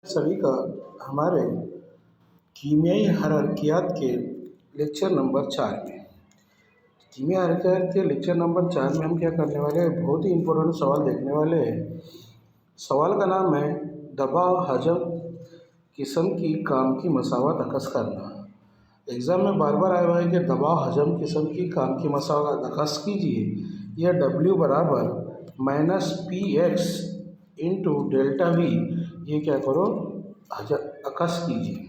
सभी का हमारे कीमियाई हरारकियात के लेक्चर नंबर 4 में। कीमियाई हरारकियात के लेक्चर नंबर 4 में हम क्या करने वाले हैं, बहुत ही इम्पोर्टेंट सवाल देखने वाले हैं। सवाल का नाम है दबाव हजम किस्म की काम की मसावत अकस करना। एग्ज़ाम में बार बार आया हुआ है कि दबाव हजम किस्म की काम की मसावत अकस कीजिए। यह W बराबर minus P X into delta we, ये क्या करो अकस कीजिए।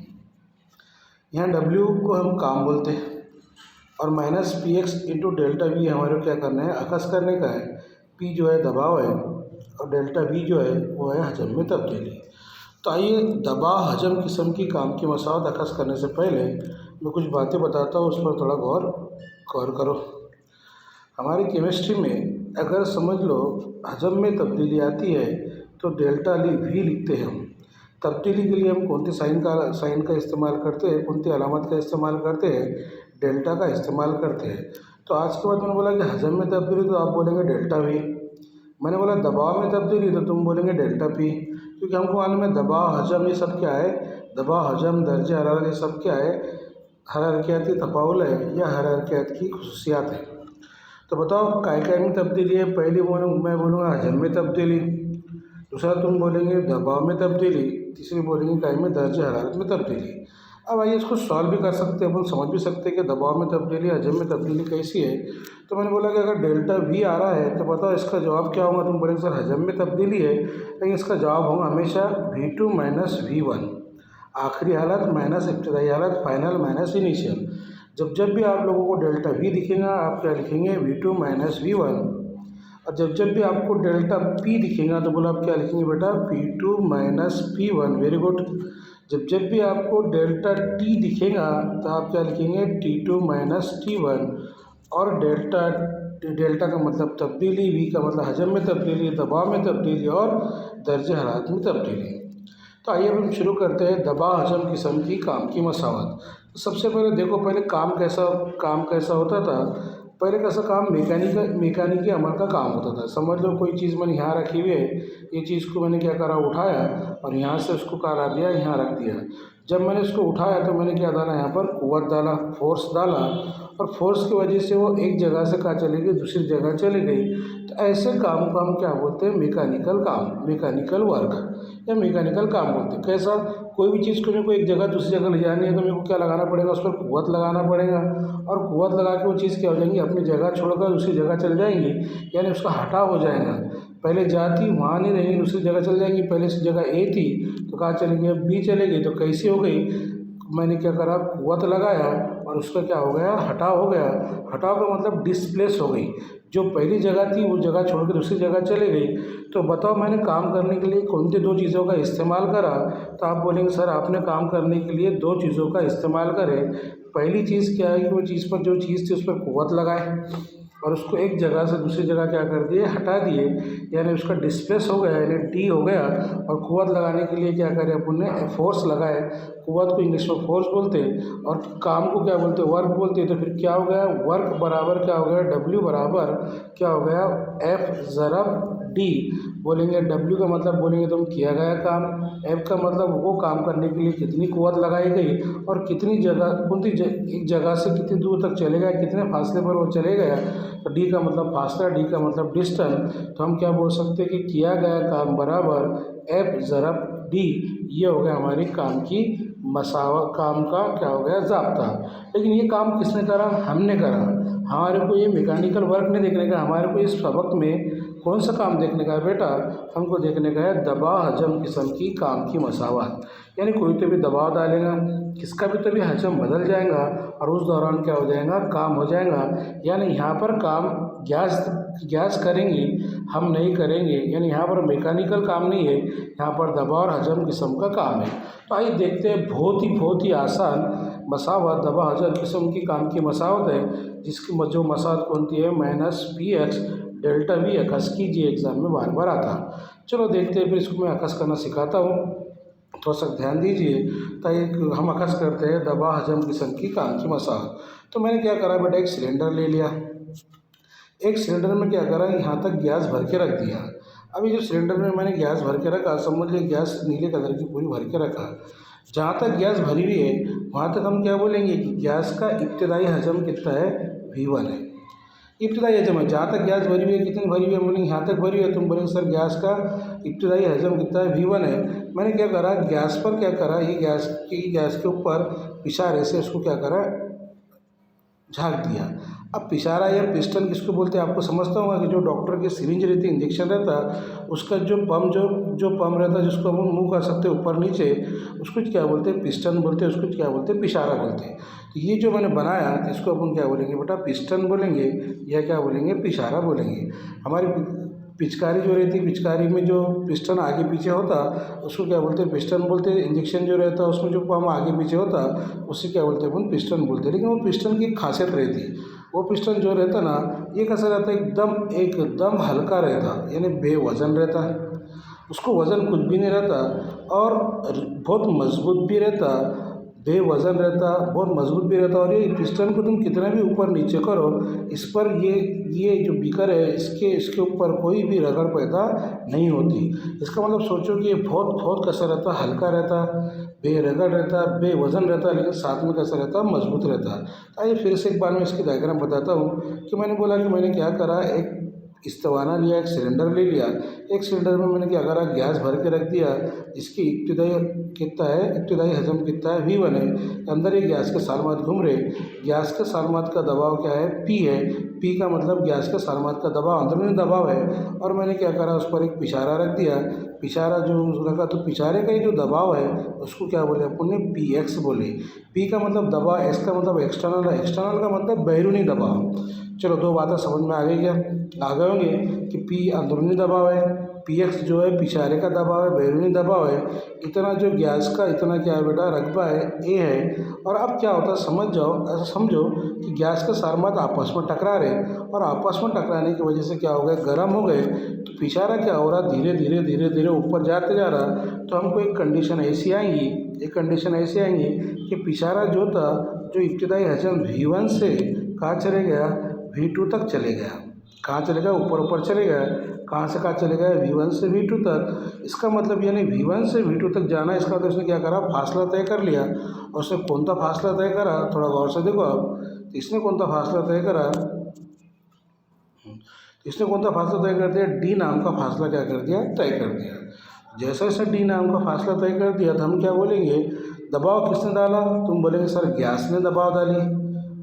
यहाँ W को हम काम बोलते हैं और minus P X into delta we हमारे को क्या करना है, अकस करने का है। P जो है दबाव है और डेल्टा V जो है वो है हजम में तब्दीली। तो आइए दबाव हजम किस्म की काम की मसावत अकस करने से पहले मैं कुछ बातें बताता हूँ, उस पर थोड़ा गौर करो। हमारी केमिस्ट्री में अगर समझ लो हजम में तब्दीली आती है तो डेल्टा वी लिखते हैं हम। तब्दीली के लिए हम कौन सी साइन का इस्तेमाल करते हैं, कौन सी अलामत का इस्तेमाल करते हैं, डेल्टा का इस्तेमाल करते हैं। तो आज के बाद मैंने बोला कि हजम में तब्दीली तो आप बोलेंगे डेल्टा वी। मैंने बोला दबाव में तब्दीली तो तुम बोलेंगे डेल्टा पी, क्योंकि हमको मालूम है दबाव हजम ये सब क्या है, दबाव हजम दर्जे हरारत ये सब क्या है, हरारकियाती तफाउल है या हरारकियात की खुसूसियात है। तो बताओ काय में तब्दीली है। पहली मैं बोलूँगा हजम में तब्दीली, दूसरा तुम बोलेंगे दबाव में तब्दीली, तीसरी बोलेंगे काय में दर्जे हरारत में तब्दीली। अब आइए इसको सॉल्व भी कर सकते हैं, अपन समझ भी सकते हैं कि दबाव में तब्दीली हजम में तब्दीली कैसी है। तो मैंने बोला कि अगर डेल्टा वी आ रहा है तो बताओ इसका जवाब क्या होगा। तुम बोलेंगे सर हजम में तब्दीली है, लेकिन इसका जवाब होगा हमेशा V2 माइनस V1, आखिरी हालत माइनस इब्तदाई हालत, फाइनल माइनस इनिशियल। जब भी आप लोगों को डेल्टा वी दिखेगा आप क्या लिखेंगे, V2 माइनस V1। और जब भी आपको डेल्टा P दिखेगा तो बोला आप क्या लिखेंगे बेटा, P2 minus P1। Very good. जब भी आपको डेल्टा T दिखेगा तो आप क्या लिखेंगे, T2 माइनस T1। और डेल्टा का मतलब तब्दीली, V का मतलब हजम में तब्दीली, दबाव में तब्दीली और दर्जे हरारत में तब्दीली। तो आइए अब हम शुरू करते हैं दबाव हजम किस्म की काम की मसावत। तो सबसे पहले देखो, पहले काम कैसा होता था। पहले कैसा काम मैकेनिकी अमल का काम होता था। समझ लो कोई चीज़ मैंने यहाँ रखी हुई है, ये चीज़ को मैंने क्या करा, उठाया और यहाँ से उसको कहाँ ला दिया, यहाँ रख दिया। जब मैंने इसको उठाया तो मैंने क्या डाला, यहाँ पर कुव्वत डाला, फोर्स डाला, और फोर्स की वजह से वो एक जगह से कहाँ चली गई, दूसरी जगह चली गई। तो ऐसे काम को हम क्या बोलते हैं, मैकेनिकल काम, मैकेनिकल वर्क या मैकेनिकल काम बोलते हैं। कैसा, कोई भी चीज़ को मेरे को एक जगह दूसरी जगह ले जानी है तो मेरे को क्या लगाना पड़ेगा, उस पर कुव्वत लगाना पड़ेगा, और कुव्वत लगा के वो चीज़ क्या हो जाएंगी, अपनी जगह छोड़कर दूसरी जगह चल जाएंगी, यानी उसका हटाव हो जाएगा। पहले जाती वहाँ नहीं रहेंगी, दूसरी जगह चल जाएंगी। पहले से जगह ए थी तो कहाँ चलेगी, अब बी चलेगी। तो कैसी हो गई, मैंने क्या करा, कुव्वत लगाया और उसका क्या हो गया, हटाव हो गया। हटाव का मतलब डिस्प्लेस हो गई, जो पहली जगह थी वो जगह छोड़ के दूसरी जगह चली गई। तो बताओ मैंने काम करने के लिए कौन सी दो चीज़ों का इस्तेमाल करा। तो आप बोलेंगे सर आपने काम करने के लिए दो चीज़ों का इस्तेमाल करे। पहली चीज़ क्या है कि वो चीज़ पर जो चीज़ थी उस पर कुव्वत लगाए और उसको एक जगह से दूसरी जगह क्या कर दिए, हटा दिए, यानी उसका डिस्प्लेस हो गया, यानी डी हो गया। और कुव्वत लगाने के लिए क्या करें अपन ने, फोर्स लगाए। कुव्वत को इंग्लिश में फोर्स बोलते हैं और काम को क्या बोलते हैं, वर्क बोलते हैं। तो फिर क्या हो गया, वर्क बराबर क्या हो गया, W बराबर क्या हो गया, F ज़रब D। बोलेंगे W का मतलब बोलेंगे तुम किया गया काम, F का मतलब वो काम करने के लिए कितनी कुव्वत लगाई गई और कितनी जगह, एक जगह से कितनी दूर तक चले गया, कितने फासले पर वो चले गया। तो D का मतलब फासला, D का मतलब डिस्टेंस। तो हम क्या बोल सकते हैं कि किया गया काम बराबर F ज़रब D। ये हो गया हमारी काम की मसावत, काम का क्या हो गया, ज़ाब्ता। लेकिन ये काम किसने करा, हमने करा। हमारे को ये मैकेनिकल वर्क नहीं देखने का, हमारे को इस सबक में कौन सा काम देखने का है बेटा, हमको देखने का है दबाव हजम किस्म की काम की मसावत। यानी कोई तो भी दबाव डालेगा, किसका भी तो भी हजम बदल जाएगा और उस दौरान क्या हो जाएगा, काम हो जाएगा। यानी यहाँ पर काम गैस करेंगे, हम नहीं करेंगे। यानी यहाँ पर मैकेनिकल काम नहीं है, यहाँ पर दबाव और हजम किस्म का काम है। तो आइए देखते हैं, बहुत ही आसान मसावत दबाव हजम किस्म की काम की मसावत है, जिसकी जो मसावत कौन सी है, minus P X delta V. अकस कीजिए, एग्जाम में बार बार आता। चलो देखते हैं, फिर इसको मैं अकस करना सिखाता हूँ, थोड़ा सा ध्यान दीजिए। ताकि हम अकस करते हैं दबाव हजम किस्म की काम की मसावत। तो मैंने क्या करा बेटा, एक सिलेंडर ले लिया, एक सिलेंडर में क्या करा, यहाँ तक गैस भर के रख दिया। अब ये जो सिलेंडर में मैंने गैस भर के रखा, समझ लीजिए गैस नीले कलर की पूरी भर के रखा। जहाँ तक गैस भरी हुई है वहाँ तक हम क्या बोलेंगे कि गैस का इब्तिदाई हजम कितना है, V1 है। इब्तिदाई हजम है, जहाँ तक गैस भरी हुई है, कितनी भरी हुई है, बोलेंगे यहाँ तक भरी हुई है, तुम बोलेंगे सर गैस का इब्तिदाई हजम कितना है, V1 है। मैंने क्या करा, गैस पर क्या करा, ये गैस के ऊपर इशारे से उसको क्या करा, झाँक दिया। अब पिशारा या पिस्टन किसको बोलते हैं आपको समझता होगा कि जो डॉक्टर की सिरिंज रहती है, इंजेक्शन रहता है, उसका जो पम्प रहता है जिसको हम मूव कर सकते हैं ऊपर नीचे, उसको क्या बोलते हैं, पिस्टन बोलते हैं, उसको क्या बोलते हैं, पिशारा बोलते हैं। तो ये जो मैंने बनाया इसको अपन क्या बोलेंगे बेटा, पिस्टन बोलेंगे या क्या बोलेंगे, पिशारा बोलेंगे। हमारी पिचकारी जो रहती है, पिचकारी में जो पिस्टन आगे पीछे होता उसको क्या बोलते हैं, पिस्टन बोलते हैं। इंजेक्शन जो रहता है उसमें जो पंप आगे पीछे होता उससे क्या बोलते हैं, अपन पिस्टन बोलते हैं। लेकिन वो पिस्टन की एक खासियत रहती है, वो पिस्टन जो रहता ना, ये कैसा रहता है, एकदम हल्का रहता, यानी बेवजन रहता है, उसको वज़न कुछ भी नहीं रहता और बहुत मजबूत भी रहता, बेवज़न रहता, बहुत मजबूत भी रहता। और ये पिस्टन को तुम कितना भी ऊपर नीचे करो, इस पर ये जो बीकर है इसके ऊपर कोई भी रगड़ पैदा नहीं होती। इसका मतलब सोचो कि ये बहुत कैसा रहता, हल्का रहता, बेरगड़ रहता, बेवज़न रहता, लेकिन साथ में कैसा रहता, मजबूत रहता। आइए फिर से एक बार मैं इसकी डायग्राम बताता हूँ कि मैंने बोला कि मैंने क्या करा, एक इस्तेवाना लिया, एक सिलेंडर ले लिया। एक सिलेंडर में मैंने क्या करा, गैस भर के रख दिया। इसकी इब्तिदाई कितना है, इब्तिदाई हजम कितना है, V1 है। अंदर ये गैस के सालमात घूम रहे। गैस के सालमात का दबाव क्या है, P है। P का मतलब गैस के सालमात का दबाव, अंदरूनी दबाव है। और मैंने क्या करा, उस पर एक पिशारा रख दिया। पिशारा जो रखा तो पिशारे का ये जो दबाव है उसको क्या बोले अपन ने, PX बोले। P का मतलब दबाव, X का मतलब एक्सटर्नल है, एक्सटर्नल का मतलब बैरूनी दबाव। चलो दो बातें समझ में आ गई क्या, आ गए होंगे कि P अंदरूनी दबाव है, PX जो है पिछारे का दबाव है, बैरूनी दबाव है। इतना जो गैस का इतना क्या है बेटा, रकबा है, A है। और अब क्या होता है समझ जाओ, ऐसा समझो कि गैस के सालमात आपस में टकरा रहे और आपस में टकराने की वजह से क्या हो गए, गर्म हो गए। तो पिछारा क्या हो रहा, धीरे धीरे ऊपर जाते जा रहा। तो हमको एक कंडीशन ऐसी आएंगी, कि पिछारा जो था, जो इब्तिदाई हजम V1 से कहाँ चले गया, V2 तक चले गया। कहाँ चले गया, ऊपर चले गया। कहाँ से कहाँ चले गए, V1 से V2 तक। इसका मतलब यानी V1 से V2 तक जाना, इसका तो उसने क्या करा, फासला तय कर लिया। और उसने कौन सा फासला तय करा, थोड़ा गौर से देखो आप। तो इसने कौन सा फासला तय करा, तय कर दिया, D नाम का फासला क्या कर दिया, तय कर दिया। जैसे जैसे D नाम का फासला तय कर दिया तो हम क्या बोलेंगे, दबाव किसने डाला, तुम बोलेंगे सर गैस ने दबाव डाली।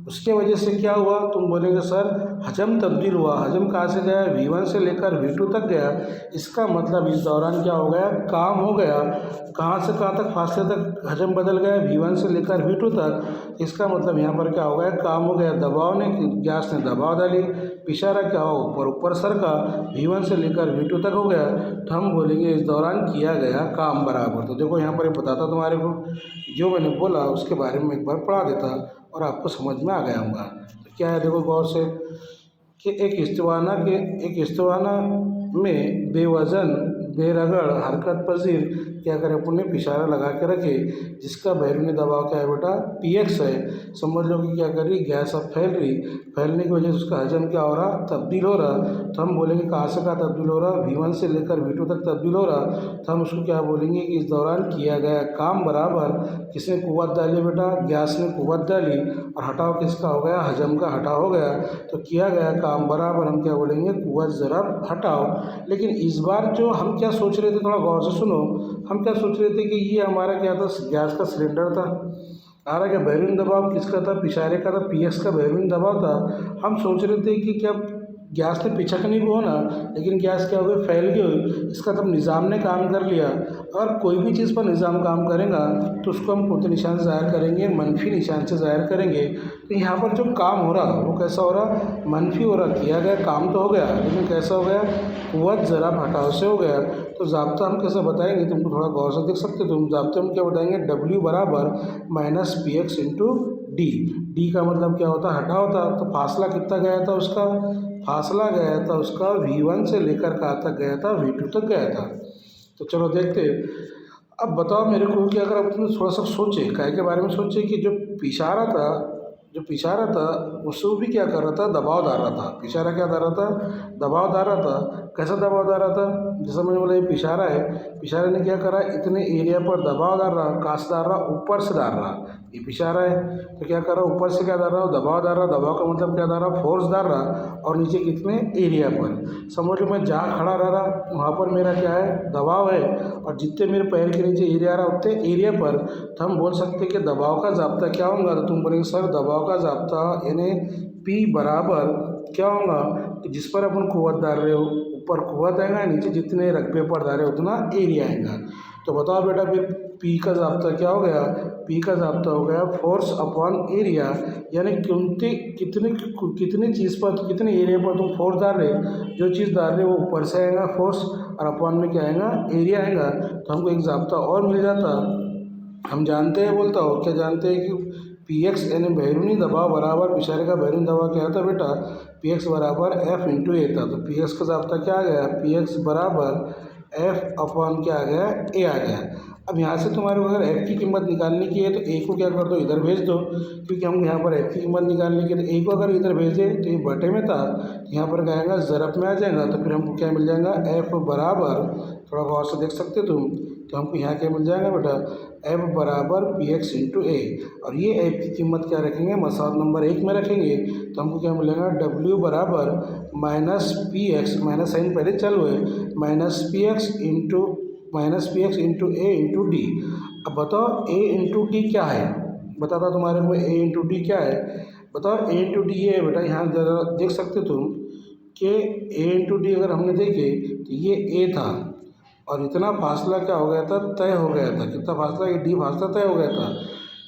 उसके वजह से क्या हुआ, तुम बोलेंगे सर हजम तब्दील हुआ। हजम कहाँ से गया, V1 से लेकर V2 तक गया। इसका मतलब इस दौरान क्या हो गया, काम हो गया। कहाँ से कहाँ तक फासले तक हजम बदल गया, V1 से लेकर V2 तक। इसका मतलब यहाँ पर क्या हो गया, काम हो गया। दबाव ने, गैस ने दबाव डाली, इशारा क्या हो, ऊपर सर का V1 से लेकर V2 तक हो गया। तो हम बोलेंगे इस दौरान किया गया काम बराबर। तो देखो यहाँ पर बताता तुम्हारे को, जो मैंने बोला उसके बारे में एक बार पढ़ा देता और आपको समझ में आ गया होगा। तो क्या है, देखो गौर से कि एक इस्तिवाना में बेवज़न, बेरगड़, हरकत पजीर क्या करें, अपन ने पिशारा लगा के रखे, जिसका बैरूनी दबाव क्या है बेटा, PX है। समझ लो कि क्या कर रही, गैस अब फैलने की वजह से उसका हजम क्या हो रहा, तब्दील हो रहा। तो हम बोलेंगे कहाँ से कहाँ तब्दील हो रहा, V1 से लेकर V2 तक तब्दील हो रहा। तो हम उसको क्या बोलेंगे कि इस दौरान किया गया काम बराबर, किसने कुव्वत डाली बेटा, गैस ने कुव्वत डाली। और हटाव किसका हो गया, हजम का हटाव हो गया। तो किया गया काम बराबर हम क्या बोलेंगे, कुव्वत ज़रब हटाव। लेकिन इस बार जो हम क्या सोच रहे थे, थोड़ा गौर से सुनो, हम क्या सोच रहे थे कि ये हमारा क्या था, गैस का सिलेंडर था। हमारा क्या बैरूनी दबाव किसका था, पिछारे का था, PX का बैरूनी दबाव था। हम सोच रहे थे कि क्या गैस ने पिछकनी को होना, लेकिन गैस क्या हो गई, फैल गई। इसका तब निज़ाम ने काम कर लिया। अगर कोई भी चीज़ पर निज़ाम काम करेगा तो उसको हम कौन से निशान से ज़ाहिर करेंगे, मनफी निशान से ज़ाहिर करेंगे। तो यहाँ पर जो काम हो रहा वो कैसा हो रहा, मनफी हो रहा। किया गया काम तो हो गया, लेकिन कैसा हो गया, कुव्वत ज़रब हटाव से हो गया। तो ज़ाब्ता हम कैसे बताएंगे, तुमको थोड़ा गौर से देख सकते हो तुम। ज़ाब्ते हम क्या बताएंगे, W बराबर -PX इंटू D का मतलब क्या होता है, हटा होता। तो फासला कितना गया था उसका, V1 से लेकर कहाँ तक गया था, V2 तक गया था। तो चलो देखते। अब बताओ मेरे को कि अगर अपने थोड़ा सा सोचे, काय के बारे में सोचे कि जो पिछारा था जो पिछारा था उसको भी क्या कर रहा था, दबाव डाल रहा था। पिछारा क्या डाल रहा था, दबाव डाल रहा था। कैसा दबाव डाल रहा था, जैसे मैंने बोला ये पिछारा है, पिछारे ने क्या करा, इतने एरिया पर दबाव डाल रहा, कहाँ से डाल रहा, ऊपर से डाल रहा। ये पिछारा है तो क्या कर रहा, ऊपर से क्या डाल रहा, दबाव डाल रहा। दबाव का मतलब क्या डाल रहा, फोर्स डाल रहा। और नीचे कितने एरिया पर, समझ लो मैं जहाँ खड़ा रह रहा वहाँ पर मेरा क्या है, दबाव है। और जितने मेरे पैर के नीचे एरिया आ रहा उतने एरिया पर तो हम बोल सकते हैं कि दबाव का ज़ाब्ता क्या होगा। तो तुम बोलेंगे सर दबाव का ज़ाब्ता यानी P बराबर क्या होगा, कि जिस पर अपन कुव्वत डाल रहे हो ऊपर कुव्वत आएगा, नीचे जितने रकबे पर डाल रहे हो उतना एरिया आएगा। तो बताओ बेटा फिर P का ज़ाब्ता क्या हो गया, P का ज़ाब्ता हो गया फोर्स अपॉन एरिया। यानी कितनी चीज़ पर, कितने एरिया पर तुम फोर्स डाल रहे, जो चीज़ डाल रहे हो वो ऊपर से आएगा फोर्स, और अपॉन में क्या आएगा, एरिया आएगा। तो हमको एक ज़ाब्ता और मिल जाता। हम जानते हैं, बोलता हो क्या जानते हैं कि Px यानी बैरूनी दबाव बराबर पिछारे का बैरूनी दबाव क्या था बेटा, Px बराबर F इंटू ए था। तो Px का ज़ाब्ता क्या आ गया, Px बराबर F अपॉन क्या आ गया, ए आ गया। अब यहाँ से तुम्हारे को अगर F की कीमत निकालने की है तो ए को क्या कर दो, इधर भेज दो, क्योंकि हम यहाँ पर F की कीमत निकालने की है। तो ए को अगर इधर भेज दें तो ये बटे में था, यहाँ पर क्या आएगा, ज़रब में आ जाएगा। तो फिर हमको क्या मिल जाएगा, F बराबर, थोड़ा गौर से देख सकते हो तुम, तो हमको यहाँ क्या मिल जाएगा बेटा, F बराबर Px इंटू ए। और ये F की कीमत क्या रखेंगे, मसौद नंबर 1 में रखेंगे। तो हमको क्या मिलेगा, W बराबर माइनस Px, माइनस साइन पहले चालू है, minus Px into A into D. अब बताओ A इंटू डी क्या है, बताता तुम्हारे को A इंटू डी क्या है। बताओ A इंटू डी ये है बेटा, यहाँ ज़रा देख सकते तुम कि A इंटू डी अगर हमने देखे तो ये A था और इतना फासला क्या हो गया था, तय हो गया था। कितना फासला, ये डी फासला तय हो गया था।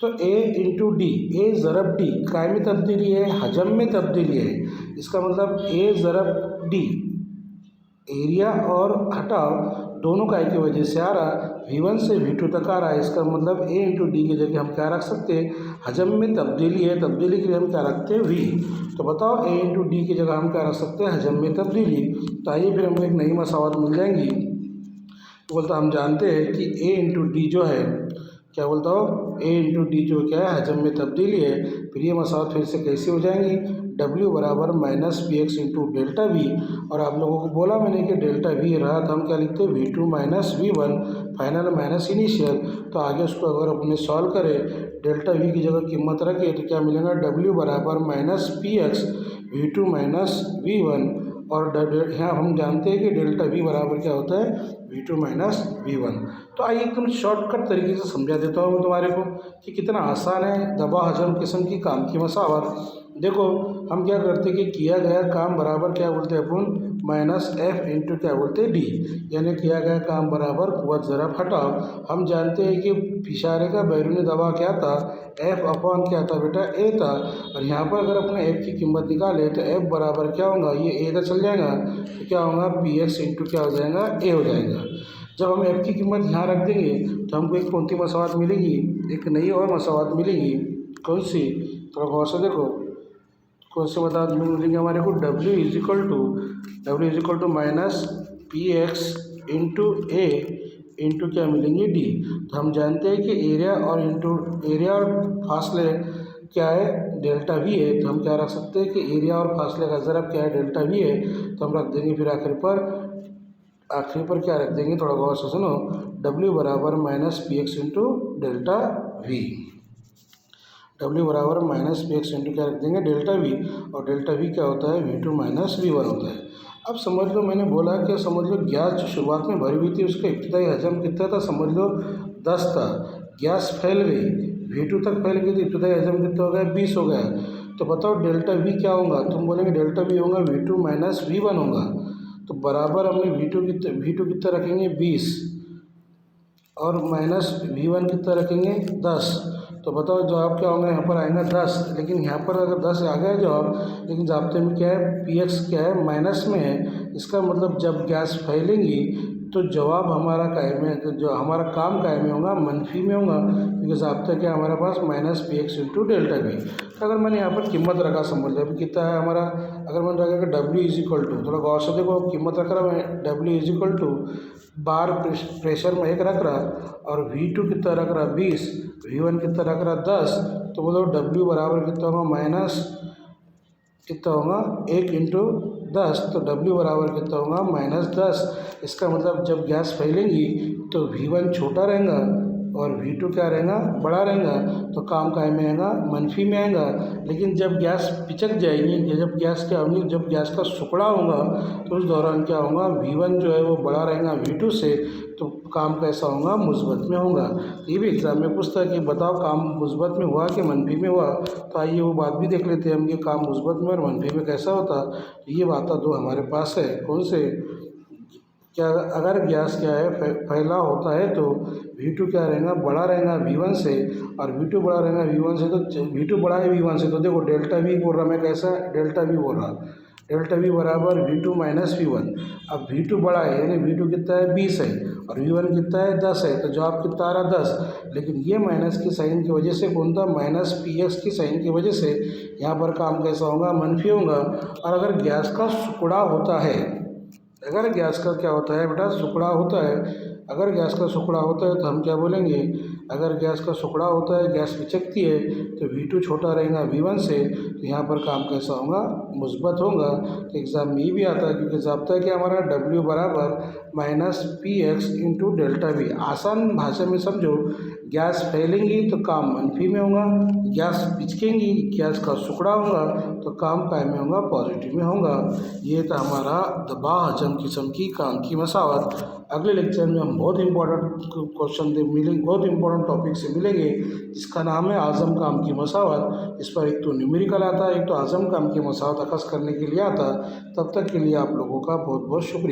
तो A इंटू डी, ए ज़रब डी कायमी तब्दीली है, हजम में तब्दीली है। इसका मतलब A ज़रब डी, एरिया और हटाव दोनों का की वजह से आ रहा, V1 से V2 तक आ रहा है। इसका मतलब A इंटू डी की जगह हम क्या रख सकते हैं, हजम में तब्दीली है, तब्दीली के लिए हम क्या रखते हैं, V। तो बताओ A इंटू डी की जगह हम क्या रख सकते हैं, हजम में तब्दीली। तो आइए फिर हमको एक नई मसावत मिल जाएंगी। बोलता हम जानते हैं कि A इंटू डी जो है, क्या बोलता हो, A इंटू डी जो क्या है, हजम में तब्दीली है। फिर ये मसावत फिर से कैसे हो जाएंगी, W बराबर minus Px into delta V। और आप लोगों को बोला मैंने कि डेल्टा V रहा तो हम क्या लिखते हैं, V2 minus V1, final minus initial. तो आगे उसको अगर अपने सॉल्व करें, डेल्टा V की जगह कीमत रखें तो क्या मिलेगा, W बराबर minus Px V2 minus V1। और यहाँ हम जानते हैं कि डेल्टा V बराबर क्या होता है, V2 माइनस V1। तो आइए एकदम शॉर्टकट तरीके से समझा देता हूँ मैं तुम्हारे को कि कितना आसान है दबाव हजम किस्म की काम की मसावत। देखो हम क्या करते कि किया गया काम बराबर क्या बोलते हैं अपन, माइनस F इंटू क्या बोलते हैं, डी। यानी किया गया काम बराबर कुव्वत ज़रब हटाव। हम जानते हैं कि इशारे का बैरूनी दबाव क्या था, F अपॉन क्या था बेटा, A था। और यहाँ पर अगर अपने F की कीमत निकाले तो F बराबर क्या होगा, ये A का चल जाएगा तो क्या होगा, Px इंटू क्या हो जाएगा, A हो जाएगा। जब हम F की कीमत यहाँ रख देंगे तो हमको एक कौन सी मसावत मिलेगी, एक नई और मसावत मिलेगी। कौन सी, थोड़ा गौर से देखो, कौन से बता मिलेंगे हमारे को, W is equal to minus Px into A into क्या मिलेंगे, डी। तो हम जानते हैं कि एरिया और फासले क्या है, डेल्टा V है। तो हम क्या रख सकते हैं कि एरिया और फासले का ज़रब क्या है, डेल्टा V है। तो हम रख देंगे फिर आखिर पर क्या रख देंगे, थोड़ा गौर से सुनो, W बराबर minus Px into delta V। W बराबर माइनस Px इंटू क्या रख देंगे, डेल्टा V। और डेल्टा V क्या होता है, V2 माइनस V1 होता है। अब समझ लो, मैंने बोला कि समझ लो गैस जो शुरुआत में भरी हुई थी उसका इब्तिदाई हजम कितना था, समझ लो 10 था। गैस फैल गई, V2 तक फैल गई तो इब्तिदाई हजम कितना हो गया, 20 हो गया। तो बताओ डेल्टा V क्या होगा, तुम बोलेंगे डेल्टा V होगा V2 माइनस V1 होगा। तो बराबर हमने V2 कितना रखेंगे, 20, और माइनस V1 कितना रखेंगे, 10। तो बताओ जवाब क्या होगा, यहाँ पर आएगा 10। लेकिन यहाँ पर अगर 10 आ गया जवाब, लेकिन ज़ाब्ते में क्या है, Px क्या है, माइनस में है, इसका मतलब जब गैस फैलेंगी तो जवाब हमारा काय में, जो हमारा काम काय में होगा, मनफी में होगा, क्योंकि ज़ाब्ता क्या हमारे पास minus P X into delta V. तो अगर मैंने यहाँ पर कीमत रखा, समझ लिया कितना है हमारा, अगर मैंने रखा कि डब्ल्यू इज इक्वल टू, थोड़ा गौर से देखो, कीमत रख रहा मैं W is equal to bar pressure में 1 रख रहा और V2 कितना रख रहा 20, V1 कितना रख रहा 10, तो बोलो डब्ल्यू बराबर कितना होगा माइनस कितना होगा 1 इंटू 10, तो W बराबर कितना होगा -10। इसका मतलब जब गैस फैलेंगी तो V1 छोटा रहेगा और V2 क्या रहेगा, बड़ा रहेगा, तो काम काय में आएगा, मनफी में आएगा। लेकिन जब गैस पिचक जाएगी, जब गैस क्या होगी, जब गैस का टुकड़ा होगा तो उस दौरान क्या होगा, V1 जो है वो बड़ा रहेगा V2 से, तो काम कैसा होगा, मुस्बत में होगा। ये भी एग्जाम में पूछता है कि बताओ काम मुस्बत में हुआ कि मनफी में हुआ। तो आइए वो बात भी देख लेते हैं हम कि काम मुस्बत में और मनफी में कैसा होता। ये बात तो हमारे पास है, कौन से, क्या अगर गैस क्या है फैला होता है तो V2 क्या रहेगा, बड़ा रहेगा V1 से, और V2 बड़ा रहेगा V1 से, तो V2 बड़ा है V1 से, तो देखो डेल्टा V बोल रहा मैं, कैसा डेल्टा V बोल रहा, डेल्टा V बराबर V2 माइनस V1। अब V2 बड़ा है यानी V2 कितना है 20 है और V1 कितना है 10 है, तो जवाब कितना आ रहा 10। लेकिन ये माइनस की साइन की वजह से कौन था, माइनस पी एक्स की साइन की वजह से यहाँ पर काम कैसा होगा, मनफी होगा। और अगर गैस का टुकड़ा होता है, अगर गैस का क्या होता है बेटा, टुकड़ा होता है, अगर गैस का टुकड़ा होता है तो हम क्या बोलेंगे, अगर गैस का टुकड़ा होता है, गैस पिचकती है, तो V2 छोटा रहेगा V1 से, तो यहाँ पर काम कैसा होगा, मुस्बत होगा। तो एग्ज़ाम में ये भी आता है, क्योंकि ज़ाब्ता है कि हमारा W बराबर minus P X into delta we. आसान भाषा में समझो, गैस फैलेंगी तो काम मनफी में होगा, गैस पिचकेंगी, गैस का टुकड़ा होगा, तो काम काय में होगा, पॉजिटिव में होगा। ये था हमारा दबाव हजम किस्म की काम की मसावत। अगले लेक्चर में हम बहुत इंपॉर्टेंट क्वेश्चन मिलेंगे, बहुत इंपॉर्टेंट टॉपिक से मिलेंगे, जिसका नाम है आज़म काम की मसावत। इस पर एक तो न्यूमेरिकल आता है, एक तो आज़म काम की मसावत अखज़ करने के लिए आता। तब तक के लिए आप लोगों का बहुत बहुत शुक्रिया।